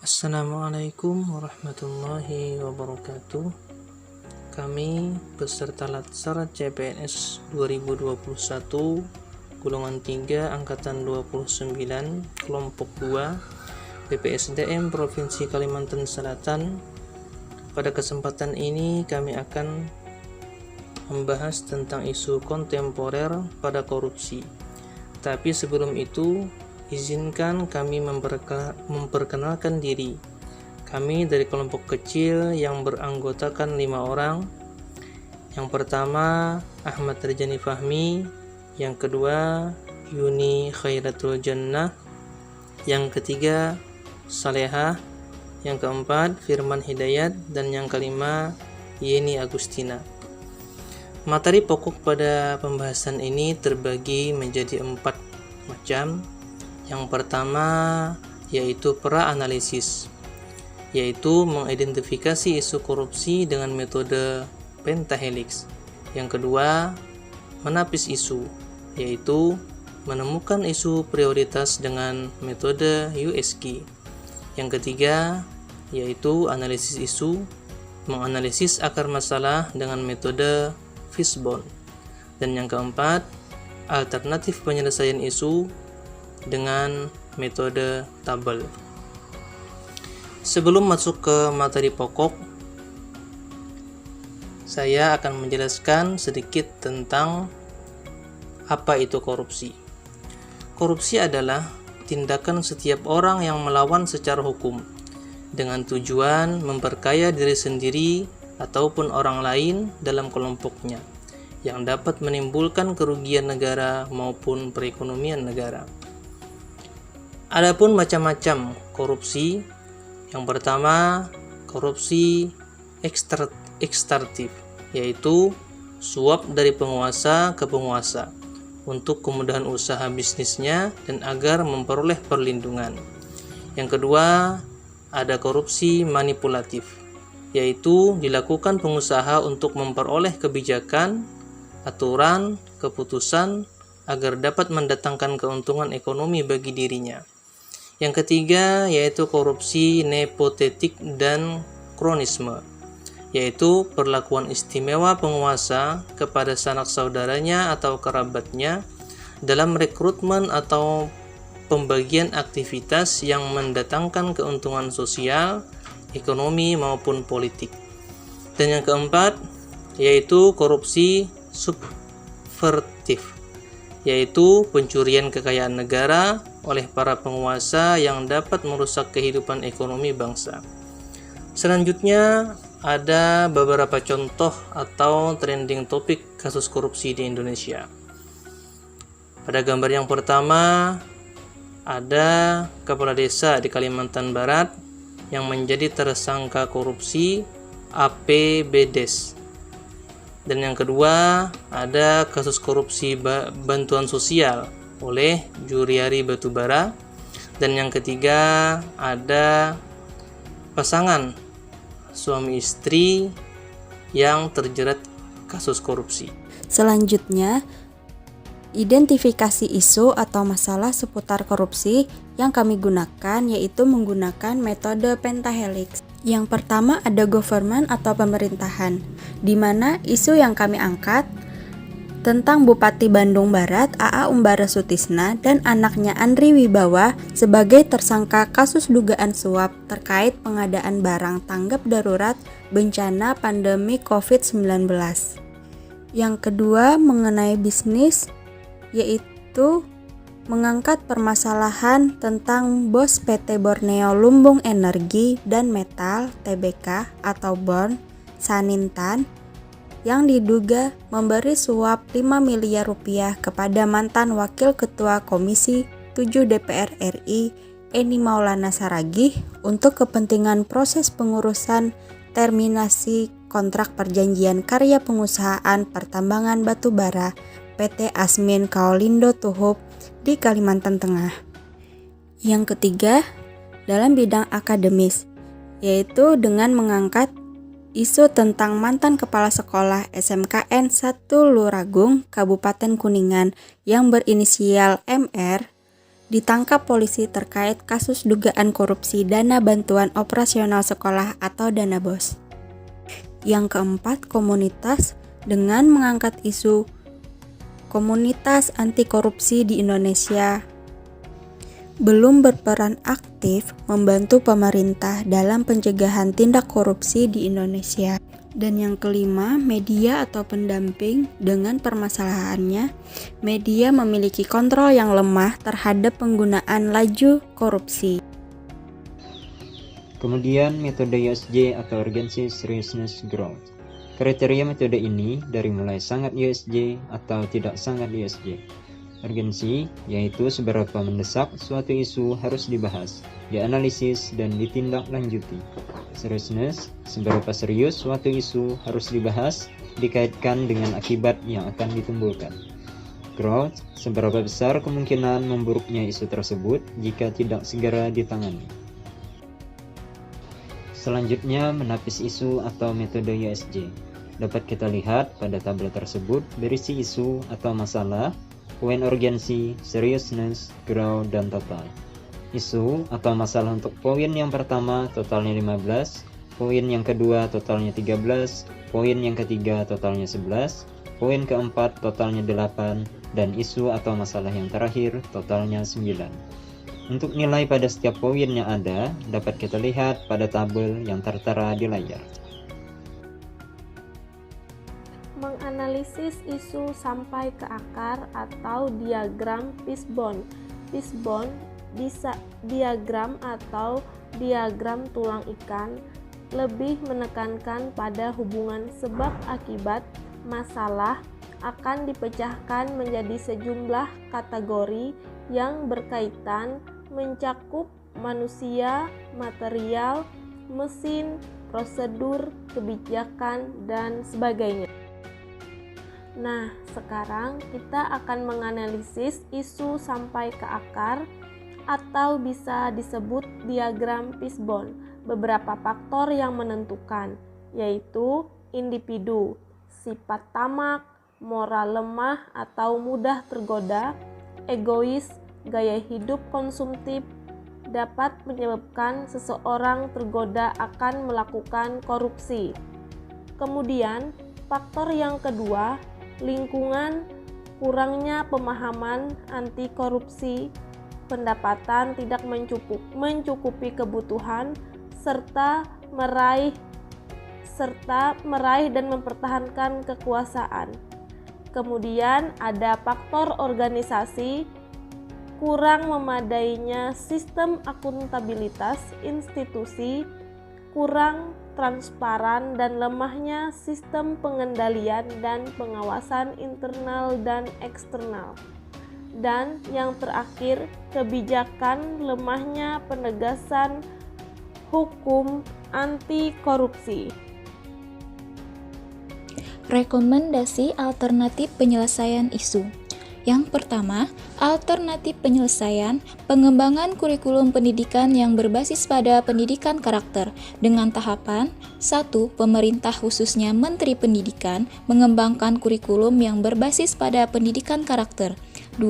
Assalamualaikum warahmatullahi wabarakatuh. Kami peserta Latsar CPNS 2021 golongan 3 angkatan 29 kelompok 2 BPSDM Provinsi Kalimantan Selatan. Pada kesempatan ini kami akan membahas tentang isu kontemporer pada korupsi. Tapi sebelum itu, izinkan kami memperkenalkan diri. Kami dari kelompok kecil yang beranggotakan 5 orang. Yang pertama, Ahmad Rajani Fahmi. Yang kedua, Yuni Khairatul Jannah. Yang ketiga, Salehah. Yang keempat, Firman Hidayat. Dan yang kelima, Yeni Agustina. Materi pokok pada pembahasan ini terbagi menjadi 4 macam. Yang pertama yaitu pra-analisis, yaitu mengidentifikasi isu korupsi dengan metode pentahelix. Yang kedua, menapis isu, yaitu menemukan isu prioritas dengan metode USG. Yang ketiga, yaitu analisis isu, menganalisis akar masalah dengan metode Fishbone. Dan yang keempat, alternatif penyelesaian isu dengan metode tabel. Sebelum masuk ke materi pokok, saya akan menjelaskan sedikit tentang apa itu korupsi. Korupsi adalah tindakan setiap orang yang melawan secara hukum dengan tujuan memperkaya diri sendiri ataupun orang lain dalam kelompoknya yang dapat menimbulkan kerugian negara maupun perekonomian negara. Adapun macam-macam korupsi, yang pertama korupsi ekstraktif, yaitu suap dari penguasa ke penguasa untuk kemudahan usaha bisnisnya dan agar memperoleh perlindungan. Yang kedua, ada korupsi manipulatif, yaitu dilakukan pengusaha untuk memperoleh kebijakan, aturan, keputusan agar dapat mendatangkan keuntungan ekonomi bagi dirinya. Yang ketiga yaitu korupsi nepotistik dan kronisme, yaitu perlakuan istimewa penguasa kepada sanak saudaranya atau kerabatnya dalam rekrutmen atau pembagian aktivitas yang mendatangkan keuntungan sosial, ekonomi maupun politik. Dan yang keempat yaitu korupsi subvertif, yaitu pencurian kekayaan negara oleh para penguasa yang dapat merusak kehidupan ekonomi bangsa. Selanjutnya ada beberapa contoh atau trending topik kasus korupsi di Indonesia. Pada gambar yang pertama ada kepala desa di Kalimantan Barat yang menjadi tersangka korupsi APBDes. Dan yang kedua ada kasus korupsi bantuan sosial oleh Juriari Batubara. Dan yang ketiga ada pasangan suami istri yang terjerat kasus korupsi. Selanjutnya, identifikasi isu atau masalah seputar korupsi yang kami gunakan yaitu menggunakan metode pentahelix. Yang pertama ada government atau pemerintahan, di mana isu yang kami angkat tentang Bupati Bandung Barat AA Umbara Sutisna dan anaknya Andri Wibawa sebagai tersangka kasus dugaan suap terkait pengadaan barang tanggap darurat bencana pandemi COVID-19. Yang kedua mengenai bisnis, yaitu mengangkat permasalahan tentang bos PT Borneo Lumbung Energi dan Metal Tbk atau BON Sanintan yang diduga memberi suap 5 miliar rupiah kepada mantan Wakil Ketua Komisi 7 DPR RI Eni Maulana Saragih untuk kepentingan proses pengurusan terminasi kontrak perjanjian karya pengusahaan pertambangan batubara PT Asmin Kaolindo Tuhub di Kalimantan Tengah. Yang ketiga, dalam bidang akademis, yaitu dengan mengangkat isu tentang mantan kepala sekolah SMKN 1 Luragung, Kabupaten Kuningan yang berinisial MR ditangkap polisi terkait kasus dugaan korupsi dana bantuan operasional sekolah atau dana BOS. Yang keempat, komunitas dengan mengangkat isu komunitas anti korupsi di Indonesia belum berperan aktif membantu pemerintah dalam pencegahan tindak korupsi di Indonesia. Dan yang kelima, media atau pendamping dengan permasalahannya, media memiliki kontrol yang lemah terhadap penggunaan laju korupsi. Kemudian metode USJ atau Urgency Seriousness Growth. Kriteria metode ini dari mulai sangat USJ atau tidak sangat USJ. Urgensi yaitu seberapa mendesak suatu isu harus dibahas, dianalisis, dan ditindaklanjuti. Seriousness, seberapa serius suatu isu harus dibahas, dikaitkan dengan akibat yang akan ditimbulkan. Growth, seberapa besar kemungkinan memburuknya isu tersebut jika tidak segera ditangani. Selanjutnya, menapis isu atau metode USJ. Dapat kita lihat pada tabel tersebut berisi isu atau masalah, poin urgensi, seriousness, growth, dan total. Isu atau masalah untuk poin yang pertama totalnya 15, poin yang kedua totalnya 13, poin yang ketiga totalnya 11, poin keempat totalnya 8, dan isu atau masalah yang terakhir totalnya 9. Untuk nilai pada setiap poin yang ada, dapat kita lihat pada tabel yang tertera di layar. Menganalisis isu sampai ke akar atau diagram fishbone. Fishbone, diagram atau diagram tulang ikan, lebih menekankan pada hubungan sebab akibat masalah akan dipecahkan menjadi sejumlah kategori yang berkaitan mencakup manusia, material, mesin, prosedur, kebijakan, dan sebagainya. Nah, sekarang kita akan menganalisis isu sampai ke akar atau bisa disebut diagram fishbone. Beberapa faktor yang menentukan, yaitu individu, sifat tamak, moral lemah atau mudah tergoda, egois, gaya hidup konsumtif, dapat menyebabkan seseorang tergoda akan melakukan korupsi. Kemudian, faktor yang kedua, lingkungan, kurangnya pemahaman anti korupsi, pendapatan tidak mencukupi kebutuhan, serta meraih dan mempertahankan kekuasaan. Kemudian ada faktor organisasi, kurang memadainya sistem akuntabilitas institusi, kurang transparan dan lemahnya sistem pengendalian dan pengawasan internal dan eksternal. Dan yang terakhir, kebijakan lemahnya penegasan hukum anti korupsi. Rekomendasi alternatif penyelesaian isu. Yang pertama, alternatif penyelesaian pengembangan kurikulum pendidikan yang berbasis pada pendidikan karakter dengan tahapan 1. Pemerintah khususnya Menteri Pendidikan mengembangkan kurikulum yang berbasis pada pendidikan karakter. 2.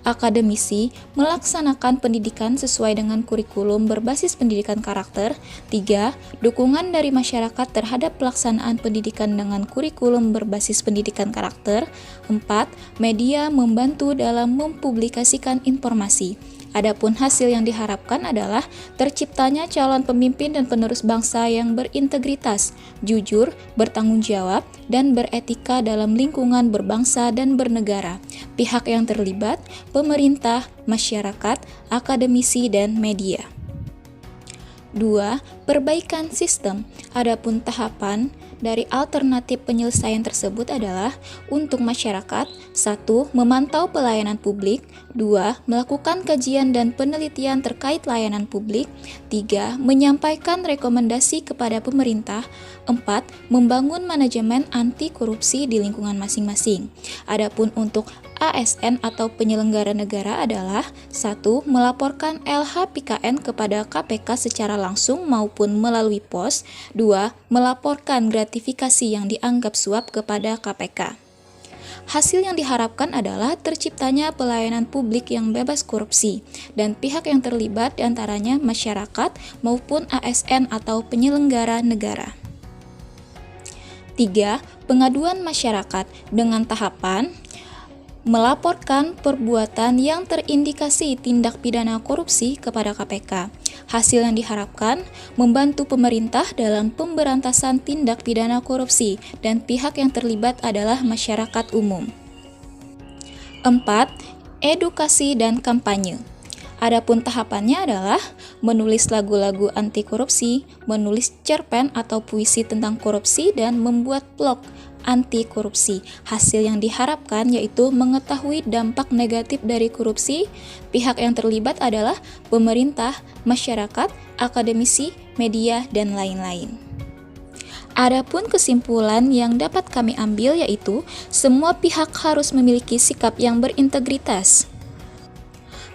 Akademisi melaksanakan pendidikan sesuai dengan kurikulum berbasis pendidikan karakter. 3. Dukungan dari masyarakat terhadap pelaksanaan pendidikan dengan kurikulum berbasis pendidikan karakter. 4. Media membantu dalam mempublikasikan informasi. Adapun hasil yang diharapkan adalah terciptanya calon pemimpin dan penerus bangsa yang berintegritas, jujur, bertanggung jawab, dan beretika dalam lingkungan berbangsa dan bernegara. Pihak yang terlibat, pemerintah, masyarakat, akademisi, dan media. 2. Perbaikan sistem. Adapun tahapan dari alternatif penyelesaian tersebut adalah untuk masyarakat, 1. Memantau pelayanan publik, 2. Melakukan kajian dan penelitian terkait layanan publik, 3. Menyampaikan rekomendasi kepada pemerintah, 4. Membangun manajemen anti korupsi di lingkungan masing-masing. Adapun untuk ASN atau penyelenggara negara adalah 1. Melaporkan LHPKN kepada KPK secara langsung maupun melalui pos, 2. Melaporkan gratifikasi yang dianggap suap kepada KPK. Hasil yang diharapkan adalah terciptanya pelayanan publik yang bebas korupsi dan pihak yang terlibat diantaranya masyarakat maupun ASN atau penyelenggara negara. 3. Pengaduan masyarakat dengan tahapan melaporkan perbuatan yang terindikasi tindak pidana korupsi kepada KPK. Hasil yang diharapkan membantu pemerintah dalam pemberantasan tindak pidana korupsi dan pihak yang terlibat adalah masyarakat umum. 4. Edukasi dan kampanye. Adapun tahapannya adalah menulis lagu-lagu anti korupsi, menulis cerpen atau puisi tentang korupsi, dan membuat blog anti korupsi. Hasil yang diharapkan yaitu mengetahui dampak negatif dari korupsi. Pihak yang terlibat adalah pemerintah, masyarakat, akademisi, media, dan lain-lain. Adapun kesimpulan yang dapat kami ambil yaitu semua pihak harus memiliki sikap yang berintegritas.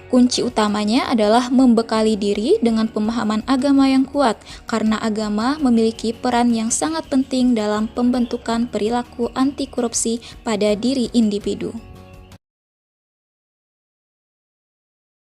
Kunci utamanya adalah membekali diri dengan pemahaman agama yang kuat, karena agama memiliki peran yang sangat penting dalam pembentukan perilaku anti korupsi pada diri individu.